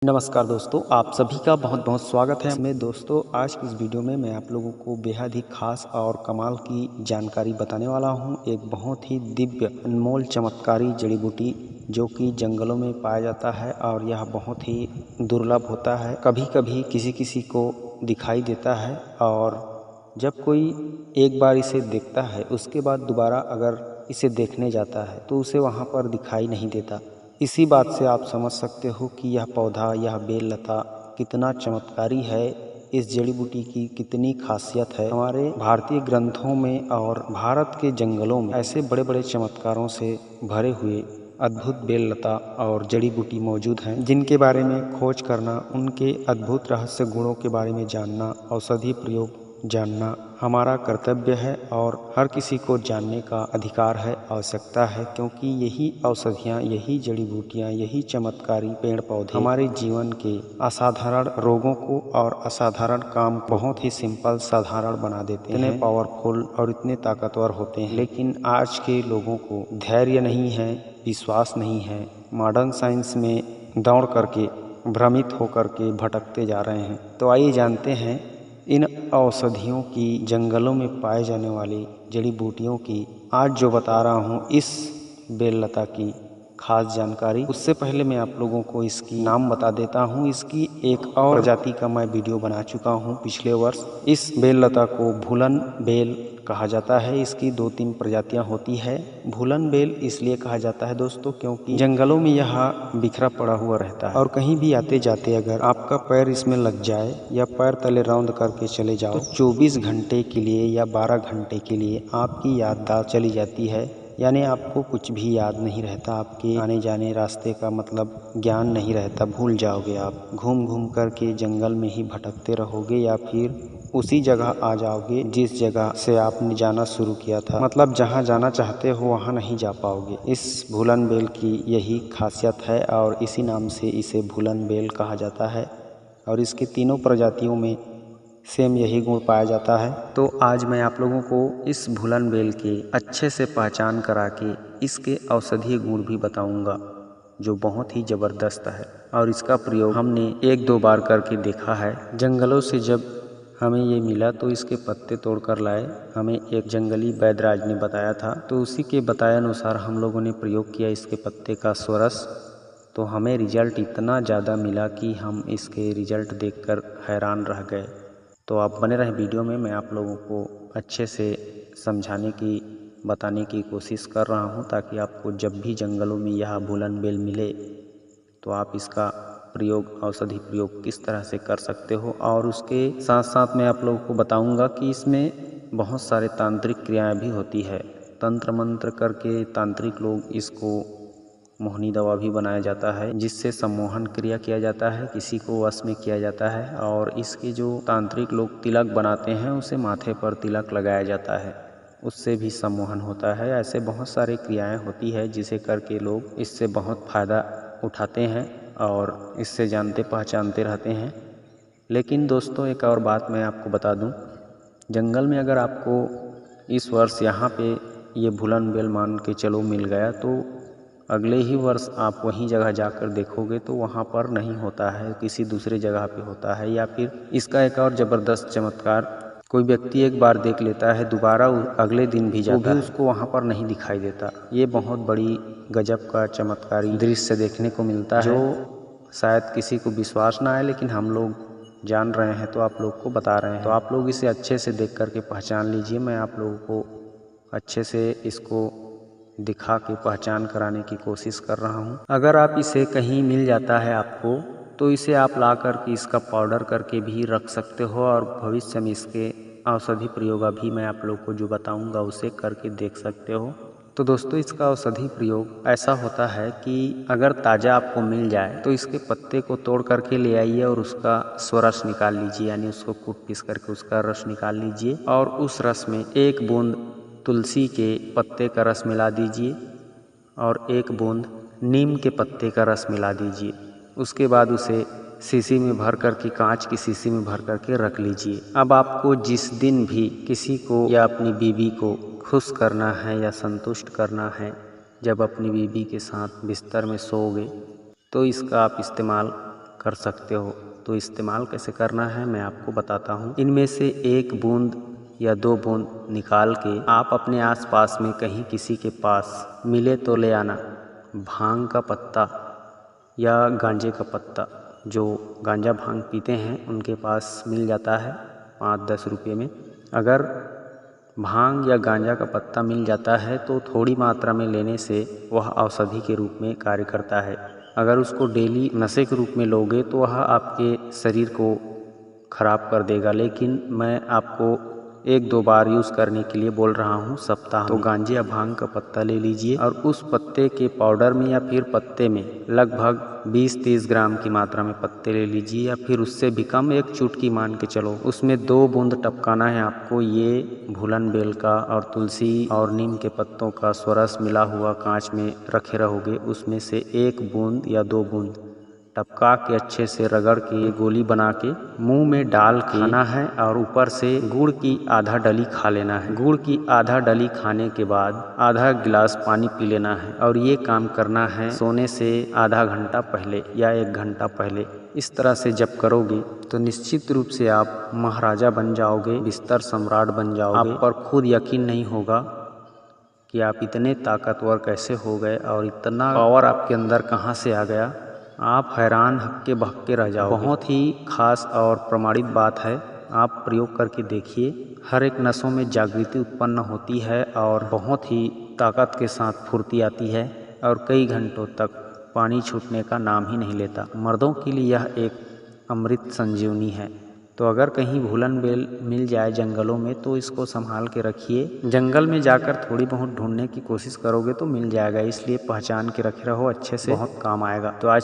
नमस्कार दोस्तों, आप सभी का बहुत बहुत स्वागत है। मैं दोस्तों आज की इस वीडियो में मैं आप लोगों को बेहद ही खास और कमाल की जानकारी बताने वाला हूं। एक बहुत ही दिव्य अनमोल चमत्कारी जड़ी बूटी जो कि जंगलों में पाया जाता है और यह बहुत ही दुर्लभ होता है। कभी कभी किसी किसी को दिखाई देता है और जब कोई एक बार इसे देखता है उसके बाद दोबारा अगर इसे देखने जाता है तो उसे वहाँ पर दिखाई नहीं देता। इसी बात से आप समझ सकते हो कि यह पौधा, यह बेल लता कितना चमत्कारी है। इस जड़ी बूटी की कितनी खासियत है। हमारे भारतीय ग्रंथों में और भारत के जंगलों में ऐसे बड़े बड़े चमत्कारों से भरे हुए अद्भुत बेल लता और जड़ी बूटी मौजूद हैं, जिनके बारे में खोज करना, उनके अद्भुत रहस्य गुणों के बारे में जानना, औषधि प्रयोग जानना हमारा कर्तव्य है और हर किसी को जानने का अधिकार है, आवश्यकता है, क्योंकि यही औषधियाँ, यही जड़ी बूटियाँ, यही चमत्कारी पेड़ पौधे हमारे जीवन के असाधारण रोगों को और असाधारण काम को बहुत ही सिंपल साधारण बना देते हैं। इतने पावरफुल और इतने ताकतवर होते हैं, लेकिन आज के लोगों को धैर्य नहीं है, विश्वास नहीं है, मॉडर्न साइंस में दौड़ करके भ्रमित होकर के भटकते जा रहे हैं। तो आइए जानते हैं इन औषधियों की, जंगलों में पाए जाने वाली जड़ी बूटियों की आज जो बता रहा हूँ इस बेल लता की खास जानकारी। उससे पहले मैं आप लोगों को इसकी नाम बता देता हूँ। इसकी एक और प्रजाति का मैं वीडियो बना चुका हूँ पिछले वर्ष। इस बेल लता को भूलन बेल कहा जाता है। इसकी 2-3 प्रजातियां होती है। भूलन बेल इसलिए कहा जाता है दोस्तों क्योंकि जंगलों में यह बिखरा पड़ा हुआ रहता है और कहीं भी आते जाते अगर आपका पैर इसमें लग जाए या पैर तले रौंद करके चले जाओ तो 24 घंटे के लिए या 12 घंटे के लिए आपकी याददाश्त चली जाती है। यानी आपको कुछ भी याद नहीं रहता, आपके आने जाने रास्ते का मतलब ज्ञान नहीं रहता, भूल जाओगे। आप घूम घूम करके जंगल में ही भटकते रहोगे या फिर उसी जगह आ जाओगे जिस जगह से आपने जाना शुरू किया था। मतलब जहाँ जाना चाहते हो वहाँ नहीं जा पाओगे। इस भूलन बेल की यही खासियत है और इसी नाम से इसे भूलन बेल कहा जाता है और इसके तीनों प्रजातियों में सेम यही गुण पाया जाता है। तो आज मैं आप लोगों को इस भूलन बेल के अच्छे से पहचान करा के इसके औषधीय गुण भी बताऊंगा जो बहुत ही ज़बरदस्त है और इसका प्रयोग हमने 1-2 बार करके देखा है। जंगलों से जब हमें ये मिला तो इसके पत्ते तोड़ कर लाए, हमें एक जंगली वैद्यराज ने बताया था, तो उसी के बताए अनुसार हम लोगों ने प्रयोग किया इसके पत्ते का स्वरस। तो हमें रिजल्ट इतना ज़्यादा मिला कि हम इसके रिजल्ट देखकर हैरान रह गए। तो आप बने रहें वीडियो में, मैं आप लोगों को अच्छे से समझाने की, बताने की कोशिश कर रहा हूं ताकि आपको जब भी जंगलों में यह भूलन बेल मिले तो आप इसका प्रयोग, औषधि प्रयोग किस तरह से कर सकते हो। और उसके साथ साथ मैं आप लोगों को बताऊंगा कि इसमें बहुत सारे तांत्रिक क्रियाएं भी होती है। तंत्र मंत्र करके तांत्रिक लोग इसको मोहनी दवा भी बनाया जाता है जिससे सम्मोहन क्रिया किया जाता है, किसी को वश में किया जाता है। और इसके जो तांत्रिक लोग तिलक बनाते हैं उसे माथे पर तिलक लगाया जाता है, उससे भी सम्मोहन होता है। ऐसे बहुत सारी क्रियाएं होती है जिसे करके लोग इससे बहुत फ़ायदा उठाते हैं और इससे जानते पहचानते रहते हैं। लेकिन दोस्तों एक और बात मैं आपको बता दूं, जंगल में अगर आपको इस वर्ष यहाँ पे ये भूलन बेल मान के चलो मिल गया तो अगले ही वर्ष आप वहीं जगह जाकर देखोगे तो वहाँ पर नहीं होता है, किसी दूसरे जगह पे होता है। या फिर इसका एक और ज़बरदस्त चमत्कार, कोई व्यक्ति एक बार देख लेता है, दोबारा अगले दिन भी जाता है, उसको वहाँ पर नहीं दिखाई देता। ये बहुत बड़ी गजब का चमत्कारी दृश्य देखने को मिलता है जो शायद किसी को विश्वास ना आए, लेकिन हम लोग जान रहे हैं तो आप लोग को बता रहे हैं। तो आप लोग इसे अच्छे से देख करके पहचान लीजिए। मैं आप लोगों को अच्छे से इसको दिखा के पहचान कराने की कोशिश कर रहा हूँ। अगर आप इसे कहीं मिल जाता है आपको तो इसे आप ला करके इसका पाउडर करके भी रख सकते हो और भविष्य में इसके औषधि प्रयोग अभी मैं आप लोग को जो बताऊंगा उसे करके देख सकते हो। तो दोस्तों इसका औषधि प्रयोग ऐसा होता है कि अगर ताज़ा आपको मिल जाए तो इसके पत्ते को तोड़ करके ले आइए और उसका स्वरस निकाल लीजिए, यानी उसको कूट पीस करके उसका रस निकाल लीजिए और उस रस में 1 बूंद तुलसी के पत्ते का रस मिला दीजिए और 1 बूंद नीम के पत्ते का रस मिला दीजिए। उसके बाद उसे शीशी में भर करके, कांच की शीशी में भर करके रख लीजिए। अब आपको जिस दिन भी किसी को या अपनी बीवी को खुश करना है या संतुष्ट करना है, जब अपनी बीवी के साथ बिस्तर में सोओगे तो इसका आप इस्तेमाल कर सकते हो। तो इस्तेमाल कैसे करना है मैं आपको बताता हूँ। इनमें से 1 बूंद या 2 बूंद निकाल के आप अपने आसपास में कहीं किसी के पास मिले तो ले आना। भांग का पत्ता या गांजे का पत्ता, जो गांजा भांग पीते हैं उनके पास मिल जाता है 5-10 रुपये में। अगर भांग या गांजा का पत्ता मिल जाता है तो थोड़ी मात्रा में लेने से वह औषधि के रूप में कार्य करता है। अगर उसको डेली नशे के रूप में लोगे तो वह आपके शरीर को खराब कर देगा, लेकिन मैं आपको 1-2 बार यूज़ करने के लिए बोल रहा हूँ सप्ताह में। तो गांजे या भांग का पत्ता ले लीजिए और उस पत्ते के पाउडर में या फिर पत्ते में लगभग 20-30 ग्राम की मात्रा में पत्ते ले लीजिए, या फिर उससे भी कम, 1 चुटकी मान के चलो। उसमें 2 बूंद टपकाना है आपको ये भूलन बेल का और तुलसी और नीम के पत्तों का स्वरस मिला हुआ कांच में रखे रहोगे। उसमें से 1 बूंद या 2 बूंद टपका के अच्छे से रगड़ के गोली बना के मुंह में डाल के खाना है, और ऊपर से गुड़ की आधा डली खा लेना है। गुड़ की आधा डली खाने के बाद आधा गिलास पानी पी लेना है, और ये काम करना है सोने से आधा घंटा पहले या 1 घंटा पहले। इस तरह से जब करोगे तो निश्चित रूप से आप महाराजा बन जाओगे, बिस्तर सम्राट बन जाओगे। आप पर खुद यकीन नहीं होगा कि आप इतने ताकतवर कैसे हो गए और इतना पावर आपके अंदर कहाँ से आ गया। आप हैरान हक्के बक्के रह जाओगे। बहुत ही खास और प्रमाणित बात है, आप प्रयोग करके देखिए। हर एक नसों में जागृति उत्पन्न होती है और बहुत ही ताकत के साथ फुर्ती आती है, और कई घंटों तक पानी छूटने का नाम ही नहीं लेता। मर्दों के लिए यह एक अमृत संजीवनी है। तो अगर कहीं भूलन बेल मिल जाए जंगलों में तो इसको संभाल के रखिए। जंगल में जाकर थोड़ी बहुत ढूंढने की कोशिश करोगे तो मिल जाएगा, इसलिए पहचान के रखे रहो अच्छे से, बहुत काम आएगा। तो आज